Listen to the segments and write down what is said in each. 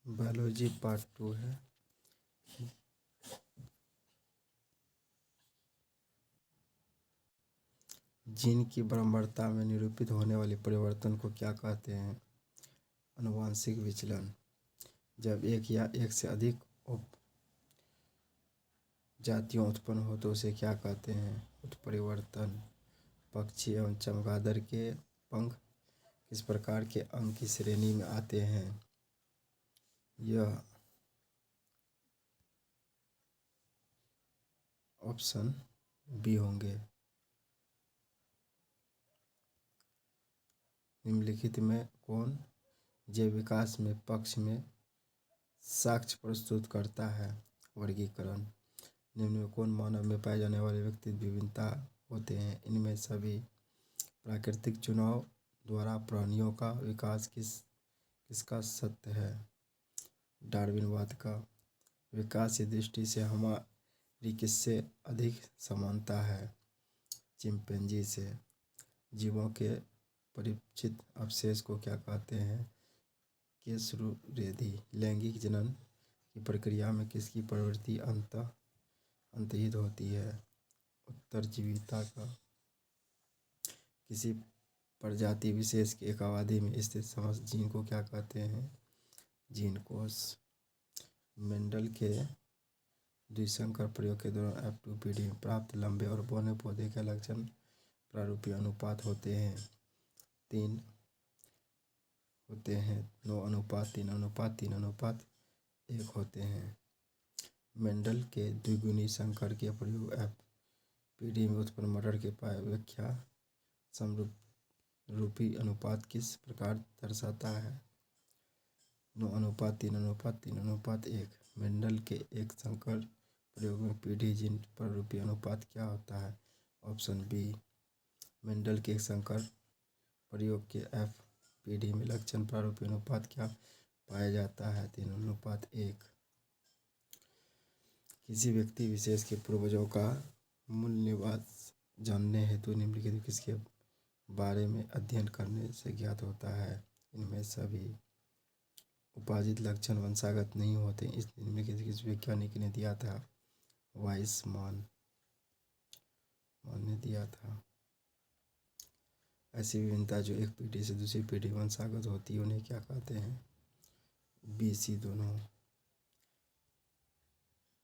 Biology part 2 है। Gene की बारंबारता में निरूपित होने वाले परिवर्तन को क्या कहते हैं? आनुवंशिक विचलन। जब एक या एक से अधिक उपजातियां उत्पन्न हो तो उसे क्या कहते हैं? उत्परिवर्तन। पक्षी एवं चमगादड़ के पंख किस प्रकार के अंग की श्रेणी में आते हैं? यह ऑप्शन बी होंगे। निम्नलिखित में कौन जैव विकास में पक्ष में साक्ष्य प्रस्तुत करता है? वर्गीकरण। निम्न में कौन मानव में पाए जाने वाले व्यक्तिगत विभिन्नता होते हैं? इनमें सभी। प्राकृतिक चुनाव द्वारा प्राणियों का विकास किसका सत्य है? डार्विनवाद का। विकास की दृष्टि से हमारी किससे अधिक समानता है? चिंपैंजी से। जीवों के परिचित अवशेष को क्या कहते हैं? केसरुरेदी। लैंगिक जनन की प्रक्रिया में किसकी प्रवृत्ति अंतर्निहित होती है? उत्तरजीविता का। किसी प्रजाति विशेष की एक आबादी में स्थित समस्त जीन को क्या कहते हैं? जीन कोश। मेंडल के द्विसंकर प्रयोग के दौरान F2 पीढ़ी में प्राप्त लंबे और बौने पौधे के लक्षण प्रारूपीय अनुपात होते हैं 3 होते हैं 9:3:3:1 होते हैं। मेंडल के द्विगुणी संकर के प्रयोग F पीढ़ी में उत्पन्न मटर के व्याख्या समरूपी अनुपात किस प्रकार दर्शाता है? 9:3:3:1। मेंडल के एक संकर प्रयोग में पीढ़ी जीन प्रारूपी अनुपात क्या होता है? Option B. मेंडल के एक संकर प्रयोग के F पीढ़ी में लक्षण प्रारूपी अनुपात क्या पाया जाता है? 3:1। किसी व्यक्ति विशेष के पूर्वजों का मूल निवास जानने हेतु निम्नलिखित किसके बारे में अध्ययन करने से ज्ञात होता है? इनमें सभी। उपार्जित लक्षण वंशागत नहीं होते, इस निम्नलिखित किस वैज्ञानिक ने दिया था? वाइसमान ने दिया था। ऐसी विभिन्नता जो एक पीढ़ी से दूसरी पीढ़ी वंशागत होती है उन्हें क्या कहते हैं? BC दोनों।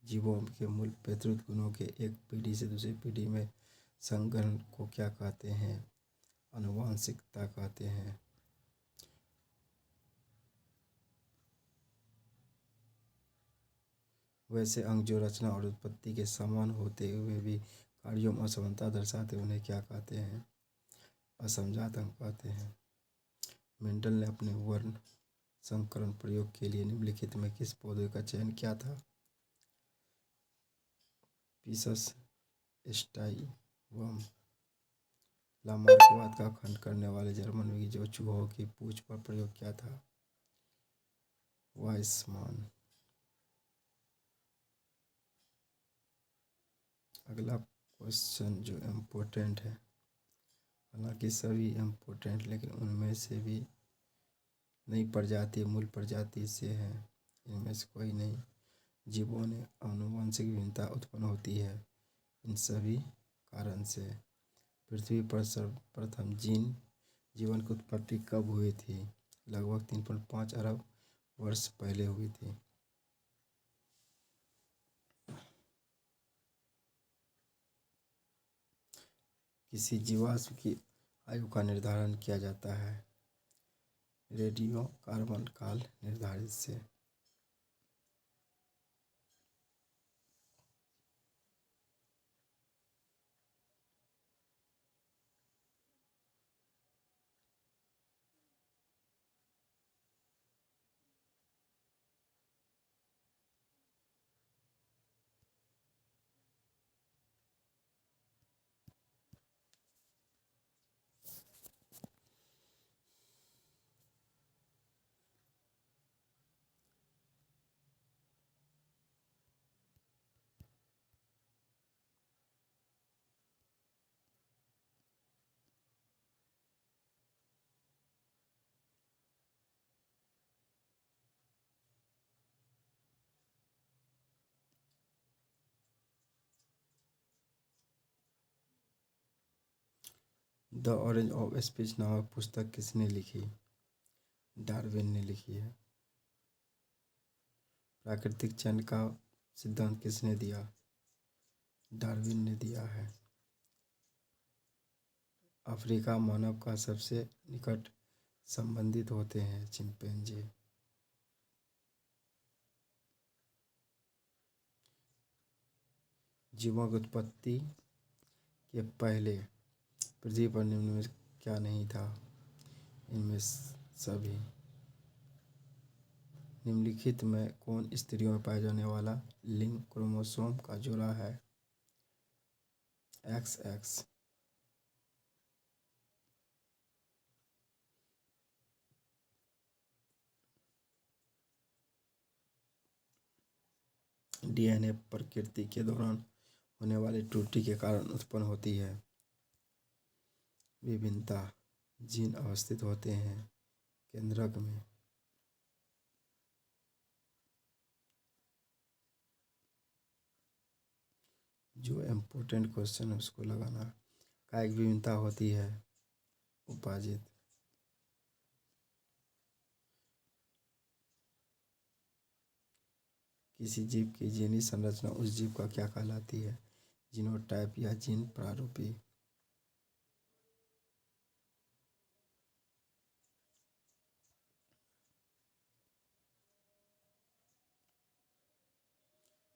जीवों के मूल पैतृक गुणों के एक पीढ़ी से दूसरी पीढ़ी में संकरण को क्या कहते हैं? आनुवंशिकता कहते हैं। वैसे अंग जो रचना और उत्पत्ति के समान होते हुए भी कार्यों में असमानता दर्शाते उन्हें क्या कहते हैं? असमजात अंग कहते हैं। मेंडल ने अपने वर्ण संकरण प्रयोग के लिए निम्नलिखित में किस पौधे का चयन किया था? पिसस स्टाइवम। लामार्कवाद का खंडन करने वाले जर्मन विज्ञ जो चूहों की पूंछ पर प्रयोग किया था? वाइसमान। अगला क्वेश्चन जो इम्पोर्टेंट है, हालांकि सभी इम्पोर्टेंट लेकिन उनमें से भी नई प्रजाति मूल प्रजाति से है, इनमें से कोई नहीं। जीवों में आनुवंशिक विभिन्नता उत्पन्न होती है इन सभी कारण से। पृथ्वी पर सर्वप्रथम जीवन की उत्पत्ति कब हुई थी? लगभग 3.5 अरब वर्ष पहले हुई थी। किसी जीवाश्म की आयु का निर्धारण किया जाता है रेडियो कार्बन काल निर्धारित से। द ऑरेंज ऑफ स्पीच नामक पुस्तक किसने लिखी? डार्विन ने लिखी है। प्राकृतिक चयन का सिद्धांत किसने दिया? डार्विन ने दिया है। अफ्रीका मानव का सबसे निकट संबंधित होते हैं चिंपैंजी। जीवों की उत्पत्ति के पहले पृथ्वी पर निम्न में क्या नहीं था? इनमें सभी। निम्नलिखित में कौन स्त्रियों में पाया जाने वाला लिंग क्रोमोसोम का जोड़ा है? XX। DNA प्रकृति के दौरान होने वाली त्रुटि के कारण उत्पन्न होती है। विभिन्नता। जीन अवस्थित होते हैं केंद्रक में। जो इम्पोर्टेंट क्वेश्चन है उसको लगाना। कायिक विभिन्नता होती है उपाजित। किसी जीव की जीनी संरचना उस जीव का क्या कहलाती है? जीनोटाइप या जीन प्रारूपी।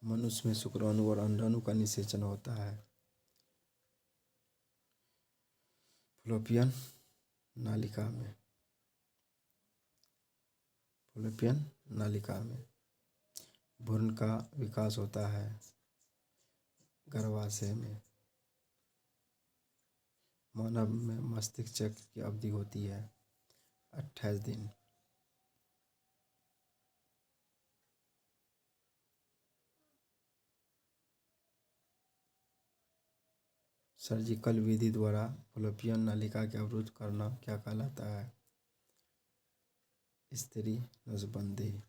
मनुष्य में शुक्राणु और अंडाणु का निषेचन होता है फलोपियन नालिका में। फलोपियन नालिका में। भ्रूण का विकास होता है गर्भाशय में। मानव में मस्तिष्क चक्र की अवधि होती है 28 दिन। सर्जिकल विधि द्वारा फलोपियन नालिका के अवरुद्ध करना क्या कहलाता है? स्त्री नसबंदी।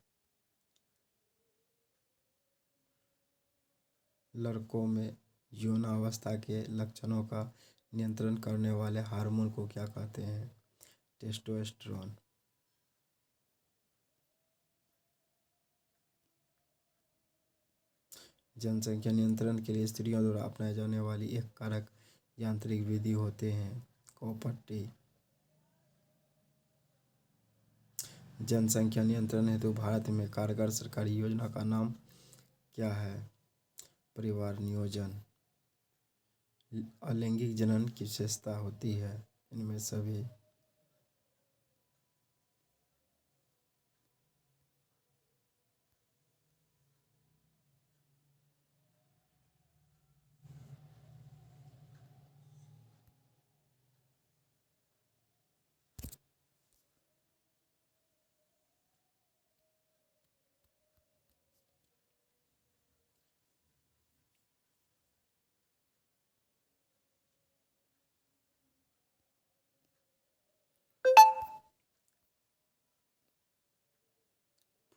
लड़कों में यौनावस्था के लक्षणों का नियंत्रण करने वाले हार्मोन को क्या कहते हैं? टेस्टोस्टेरोन। जनसंख्या नियंत्रण के लिए स्त्रियों द्वारा अपनाई जाने वाली एक कारक यांत्रिक विधि होते हैं कौपट्टी। जनसंख्या नियंत्रण हेतु भारत में कारगर सरकारी योजना का नाम क्या है? परिवार नियोजन। अलैंगिक जनन की विशेषता होती है इनमें सभी।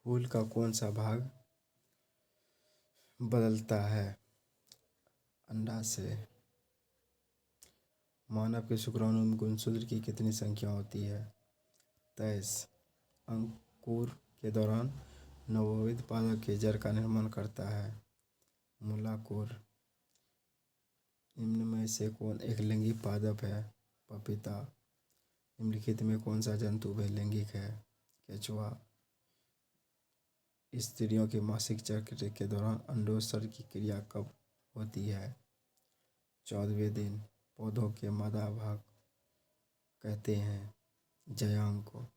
फूल का कौन सा भाग बदलता है अंडाशय? मानव के शुक्राणु में गुणसूत्र की कितनी संख्या होती है? 23। अंकुर के दौरान नवोदित पादप के जड़ का निर्माण करता है मूलाकोर। निम्न में से कौन एक लिंगी पादप है? पपीता। निम्नलिखित में कौन सा जंतु लैंगिक है? केंचुआ। स्त्रियों के मासिक चक्र के दौरान अंडोत्सर्ग की क्रिया कब होती है? 14वें दिन। पौधों के मादा भाग कहते हैं जयांग को।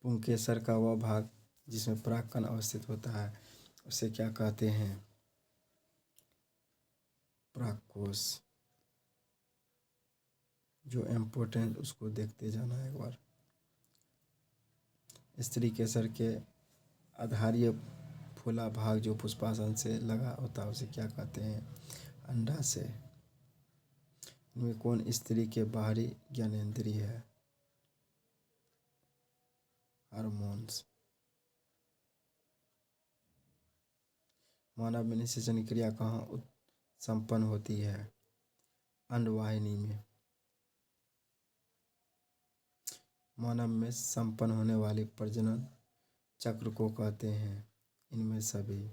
पुंकेसर का वह भाग जिसमें परागकण अवस्थित होता है उसे क्या कहते हैं? परागकोश। जो इम्पोर्टेंट उसको देखते जाना एक बार। स्त्री केसर के आधारीय फूला भाग जो पुष्पासन से लगा होता है उसे क्या कहते हैं? अंडाशय। इनमें कौन स्त्री के बाहरी ज्ञानेंद्रिय है? हार्मोन्स। मानव में निषेचन क्रिया कहाँ संपन्न होती है? अंडवाहिनी में। मानव में संपन्न होने वाली प्रजनन चक्र को कहते हैं? इनमें सभी।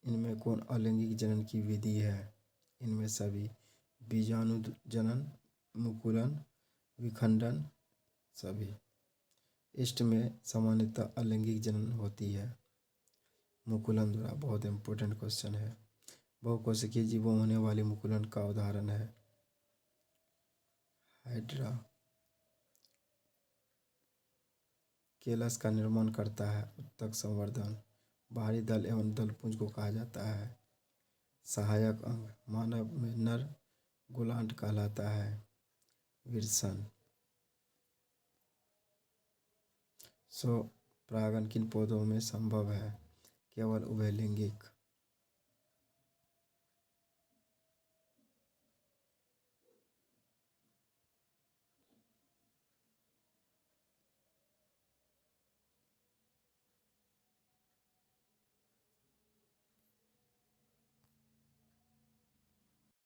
इनमें कौन अलैंगिक जनन की विधि है? इनमें सभी। बीजाणु जनन, मुकुलन, विखंडन, सभी। ईस्ट में सामान्यतः अलैंगिक जनन होती है। मुकुलन द्वारा। बहुत इंपॉर्टेंट क्वेश्चन है। बहुकोशिकीय जीवों में होने वाली मुकुलन का उदाहरण है हाइड्रा। केलस का निर्माण करता है उत्तक संवर्धन। बाहरी दल एवं दलपुंज को कहा जाता है सहायक अंग। मानव में नर गोलांड कहलाता है विरसन। परागण किन पौधों में संभव है? केवल उभयलिंगिक।